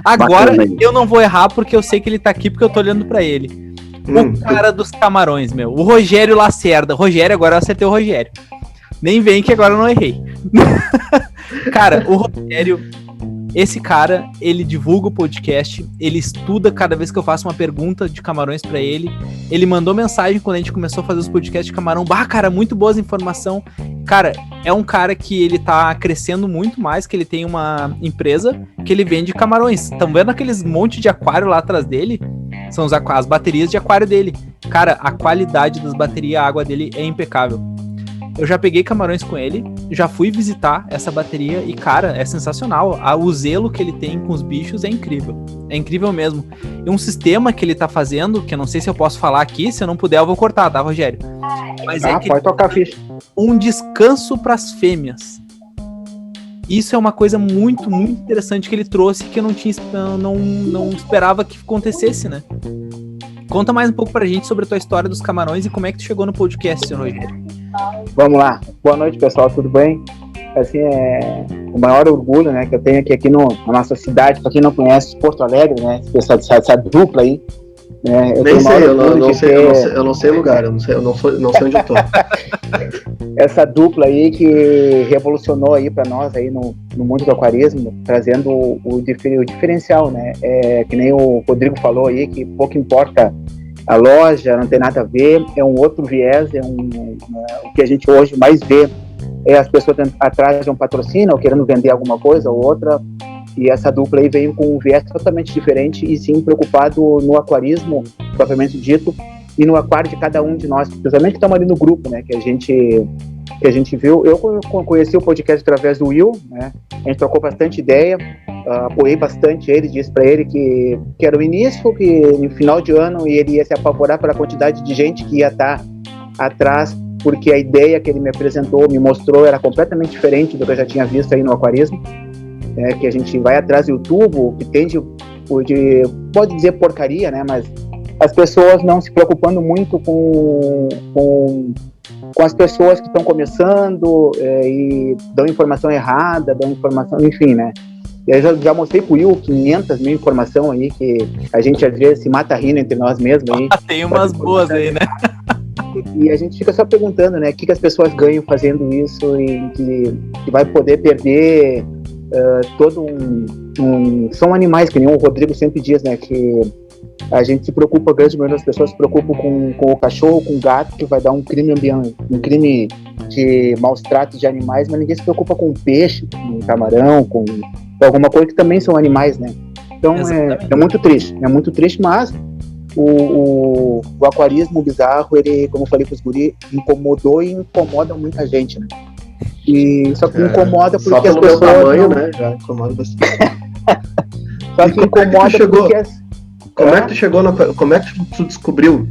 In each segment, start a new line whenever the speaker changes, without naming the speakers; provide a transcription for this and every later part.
Agora eu não vou errar porque eu sei que ele tá aqui porque eu tô olhando pra ele. O cara dos camarões, meu. O Rogério Lacerda. Rogério, agora eu acertei o Rogério. Nem vem que agora eu não errei. Cara, o Rogério, esse cara, ele divulga o podcast, ele estuda cada vez que eu faço uma pergunta de camarões pra ele. Ele mandou mensagem quando a gente começou a fazer os podcasts de camarão. Bah, cara, muito boas informações. Cara, é um cara que ele tá crescendo muito mais, que ele tem uma empresa que ele vende camarões. Estão vendo aqueles monte de aquário lá atrás dele? São as baterias de aquário dele. Cara, a qualidade das baterias, a água dele é impecável. Eu já peguei camarões com ele, já fui visitar essa bateria e, cara, é sensacional. O zelo que ele tem com os bichos é incrível. É incrível mesmo. E um sistema que ele tá fazendo, que eu não sei se eu posso falar aqui, se eu não puder eu vou cortar, tá, Rogério? Mas é que
pode tocar a ficha.
Um descanso pras fêmeas. Isso é uma coisa muito, muito interessante que ele trouxe que eu não esperava que acontecesse, né? Conta mais um pouco pra gente sobre a tua história dos camarões e como é que tu chegou no podcast, seu Rogério.
Vamos lá. Boa noite, pessoal. Tudo bem? Assim, é o maior orgulho, né, que eu tenho aqui na nossa cidade. Para quem não conhece, Porto Alegre, né? Essa dupla aí. Né,
eu não sei o lugar, eu não sei onde eu tô.
Essa dupla aí que revolucionou aí para nós aí no mundo do aquarismo, trazendo o diferencial, né? Que nem o Rodrigo falou aí, que pouco importa a loja, não tem nada a ver, é um outro viés, o que a gente hoje mais vê é as pessoas atrás de um patrocínio ou querendo vender alguma coisa ou outra, e essa dupla aí veio com um viés totalmente diferente e sim preocupado no aquarismo, propriamente dito, e no aquário de cada um de nós, principalmente que estamos ali no grupo, né, que a gente viu. Eu conheci o podcast através do Will, né, a gente trocou bastante ideia, apoiei bastante ele, disse para ele que era o início, que no final de ano ele ia se apavorar pela quantidade de gente que ia estar atrás, porque a ideia que ele me apresentou, me mostrou, era completamente diferente do que eu já tinha visto aí no aquarismo, que a gente vai atrás do YouTube, que tem pode dizer porcaria, né, mas as pessoas não se preocupando muito com as pessoas que estão começando e dão informação errada, dão informação, enfim, né. E aí já mostrei pro Will 500 mil informações aí, que a gente às vezes se mata rindo entre nós mesmos aí.
Tem umas boas aí, né?
E a gente fica só perguntando, né, o que as pessoas ganham fazendo isso e que vai poder perder todo são animais, que nem o Rodrigo sempre diz, né, que a gente se preocupa, a grande maioria das pessoas se preocupa com o cachorro, com o gato, que vai dar um crime de maus tratos de animais, mas ninguém se preocupa com o peixe, com o camarão, com alguma coisa que também são animais, né? Então é muito triste, mas o aquarismo bizarro, ele, como eu falei pros guri, incomodou e incomoda muita gente, né? E só que incomoda porque as pessoas
tamanho, né? Já incomoda bastante.
Só que incomoda porque
como é que tu chegou como é que tu descobriu?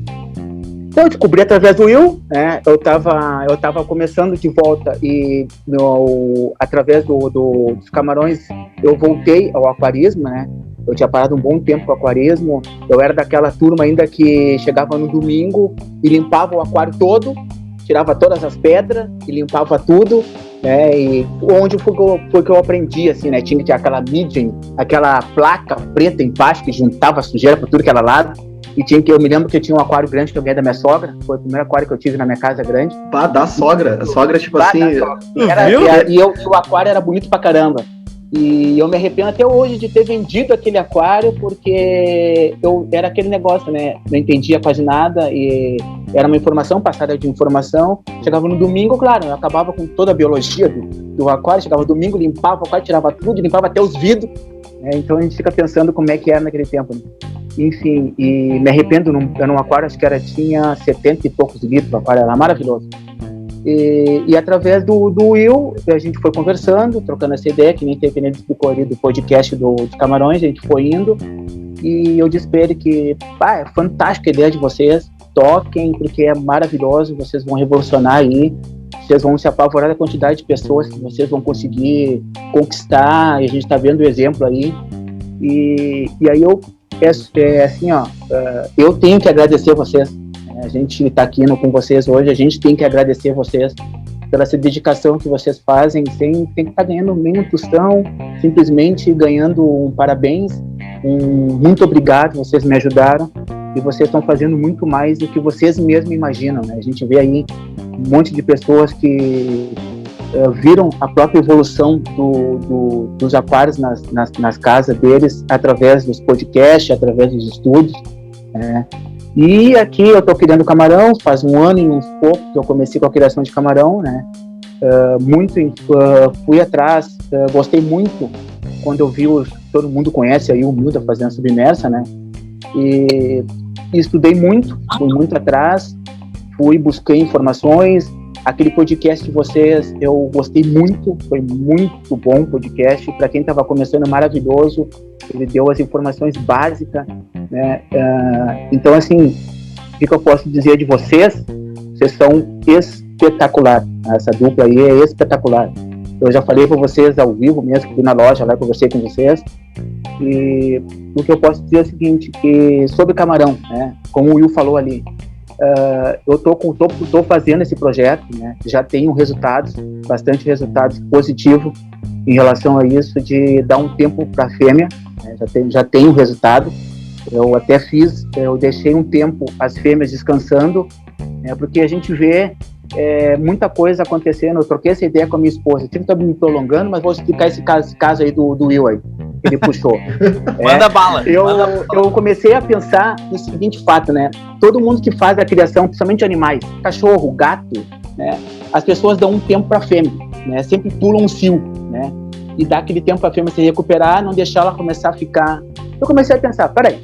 Então, eu descobri através do Will, né? Eu tava começando de volta e através dos camarões eu voltei ao aquarismo, né? Eu tinha parado um bom tempo com o aquarismo. Eu era daquela turma ainda que chegava no domingo e limpava o aquário todo, tirava todas as pedras e limpava tudo, né? E onde foi que eu aprendi, assim, né? Tinha que ter aquela midging, aquela placa preta embaixo que juntava a sujeira por tudo que era lado. E eu me lembro que eu tinha um aquário grande que eu ganhei da minha sogra. Foi o primeiro aquário que eu tive na minha casa grande.
Pá, da sogra. A sogra, tipo assim...
E o aquário era bonito pra caramba. E eu me arrependo até hoje de ter vendido aquele aquário, porque era aquele negócio, né? Não entendia quase nada e era uma informação passada de informação. Chegava no domingo, claro, eu acabava com toda a biologia do aquário. Chegava no domingo, limpava o aquário, tirava tudo, limpava até os vidros. Então a gente fica pensando como é que era naquele tempo, né? Enfim, e me arrependo, era um aquário, acho que tinha 70 e poucos litros, o aquário era maravilhoso. E através do Will, a gente foi conversando, trocando essa ideia, que nem ele explicou ali do podcast de Camarões, a gente foi indo, e eu disse pra ele que, é fantástica a ideia de vocês, toquem, porque é maravilhoso, vocês vão revolucionar aí, vocês vão se apavorar da quantidade de pessoas que vocês vão conseguir conquistar, e a gente tá vendo o exemplo aí, e aí assim, eu tenho que agradecer vocês. A gente está aqui com vocês hoje, a gente tem que agradecer vocês, pela essa dedicação que vocês fazem, sem ter que estar ganhando nenhum tostão, simplesmente ganhando um parabéns, muito obrigado, vocês me ajudaram, e vocês estão fazendo muito mais do que vocês mesmos imaginam, né? A gente vê aí um monte de pessoas que viram a própria evolução dos aquários nas casas deles, através dos podcasts, através dos estudos, né? E aqui eu estou criando camarão, faz 1 ano e uns pouco que eu comecei com a criação de camarão, né? Fui atrás, gostei muito quando eu vi, todo mundo conhece aí o Milda fazendo submersa, né? E estudei muito, fui muito atrás, busquei informações. Aquele podcast de vocês eu gostei muito, foi muito bom o podcast. Para quem estava começando, maravilhoso. Ele deu as informações básicas, né? Então, assim, o que eu posso dizer de vocês? Vocês são espetacular. Essa dupla aí é espetacular. Eu já falei para vocês ao vivo mesmo, fui na loja lá, conversei com vocês. E o que eu posso dizer é o seguinte, que sobre camarão, né? Como o Will falou ali, eu tô fazendo esse projeto, né? Já tenho resultados, bastante resultados positivos em relação a isso, de dar um tempo para a fêmea, né? Já tenho resultado. Eu até eu deixei um tempo as fêmeas descansando, né? Porque a gente vê muita coisa acontecendo. Eu troquei essa ideia com a minha esposa, sempre estou me prolongando, mas vou explicar esse caso aí do Will aí, que ele puxou.
Manda bala.
Eu comecei a pensar no seguinte fato, né? Todo mundo que faz a criação, principalmente de animais, cachorro, gato, né? As pessoas dão um tempo para a fêmea, né? Sempre pulam um cio, né? E dá aquele tempo para a fêmea se recuperar, não deixar ela começar a ficar... Eu comecei a pensar, peraí,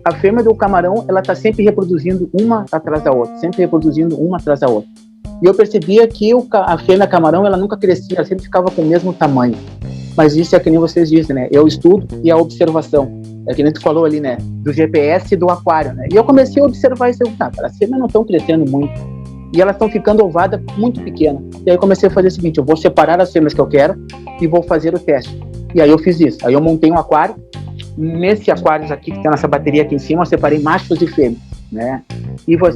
a fêmea do camarão, ela está sempre reproduzindo uma atrás da outra, sempre reproduzindo uma atrás da outra. E eu percebia que a fêmea camarão, ela nunca crescia, ela sempre ficava com o mesmo tamanho. Mas isso é que nem vocês dizem, né? Eu estudo e a observação. É que nem tu falou ali, né? Do GPS e do aquário, né? E eu comecei a observar isso. As fêmeas não estão crescendo muito. E elas estão ficando ovadas muito pequenas. E aí eu comecei a fazer o seguinte, eu vou separar as fêmeas que eu quero e vou fazer o teste. E aí eu fiz isso. Aí eu montei um aquário. Nesse aquário aqui, que tem essa bateria aqui em cima, eu separei machos e fêmeas, né? E vou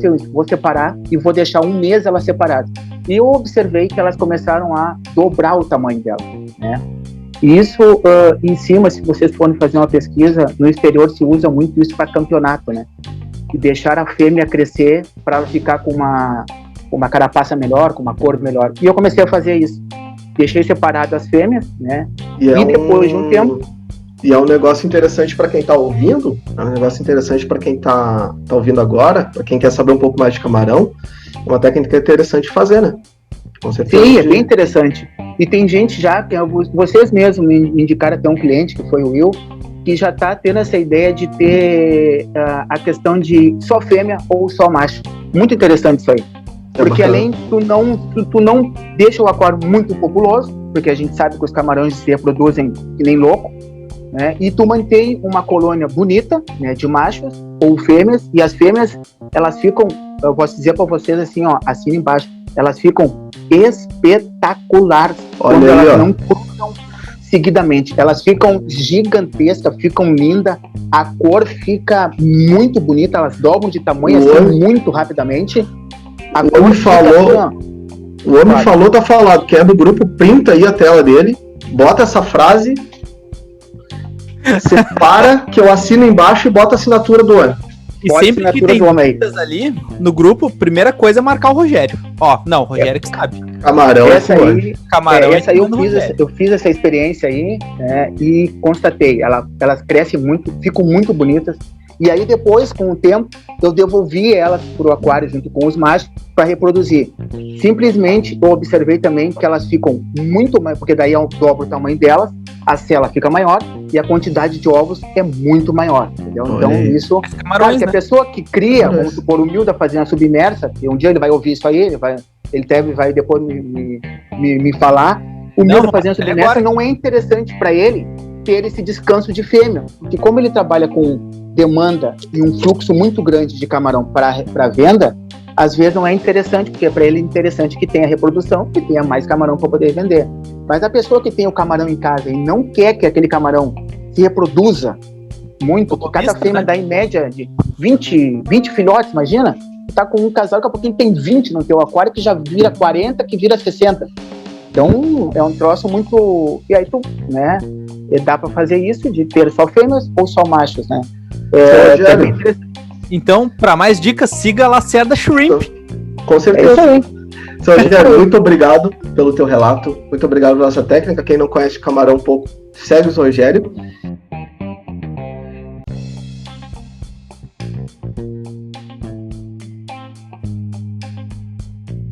separar e vou deixar 1 mês elas separadas. E eu observei que elas começaram a dobrar o tamanho delas, né? E isso, em cima, se vocês forem fazer uma pesquisa, no exterior se usa muito isso para campeonato, né? E deixar a fêmea crescer para ela ficar com uma carapaça melhor, com uma cor melhor. E eu comecei a fazer isso. Deixei separado as fêmeas, né? E depois de um tempo...
E é um negócio interessante para quem está ouvindo, é um negócio interessante para quem tá ouvindo agora, para quem quer saber um pouco mais de camarão, é uma técnica interessante de fazer, né? Com certeza.
Sim, é bem interessante. E tem gente já, vocês mesmos me indicaram até um cliente, que foi o Will, que já está tendo essa ideia de ter a questão de só fêmea ou só macho. Muito interessante isso aí. Porque além, tu não deixa o aquário muito populoso, porque a gente sabe que os camarões se reproduzem que nem louco, né? E tu mantém uma colônia bonita, né, de machos ou fêmeas, e as fêmeas, elas ficam, eu posso dizer para vocês assim, ó, assina embaixo, elas ficam espetaculares.
Olha
quando
aí,
elas
ó.
não cruzam seguidamente, elas ficam gigantescas, ficam lindas, a cor fica muito bonita, elas dobram de tamanho assim, muito rapidamente.
O homem falou, tá falado, que é do grupo, printa aí a tela dele, bota essa frase, separa, que eu assino embaixo e bota a assinatura do homem.
E sempre que tem dúvidas ali no grupo, primeira coisa é marcar o Rogério. Ó, não, o Rogério que sabe.
Camarão
essa aí,
camarão
essa aí eu fiz essa experiência aí, né, e constatei, elas crescem muito, ficam muito bonitas. E aí depois, com o tempo, eu devolvi elas pro aquário junto com os machos para reproduzir. Simplesmente eu observei também que elas ficam muito mais, porque daí eu dobro o tamanho delas, a cela fica maior e a quantidade de ovos é muito maior, entendeu? Então isso, claro, que a pessoa que cria, vamos supor, o Milda fazendo a submersa, e um dia ele vai ouvir isso aí, ele vai depois me falar, o Milda fazendo a submersa não é interessante para ele ter esse descanso de fêmea, porque como ele trabalha com demanda e um fluxo muito grande de camarão para venda, às vezes não é interessante, porque para ele é interessante que tenha reprodução, que tenha mais camarão para poder vender. Mas a pessoa que tem o camarão em casa e não quer que aquele camarão se reproduza muito, porque cada fêmea dá em média de 20 filhotes, imagina? tá com um casal, daqui a pouquinho tem 20 no teu aquário, que já vira 40, que vira 60. Então, é um troço muito... E aí tu, né, dá pra fazer isso de ter só fêmeas ou só machos, né?
Então, pra mais dicas, siga a Lacerda Shrimp.
Com certeza.
É isso aí.
Seu Rogério, muito obrigado pelo teu relato, muito obrigado pela nossa técnica. Quem não conhece camarão um pouco, segue o Rogério.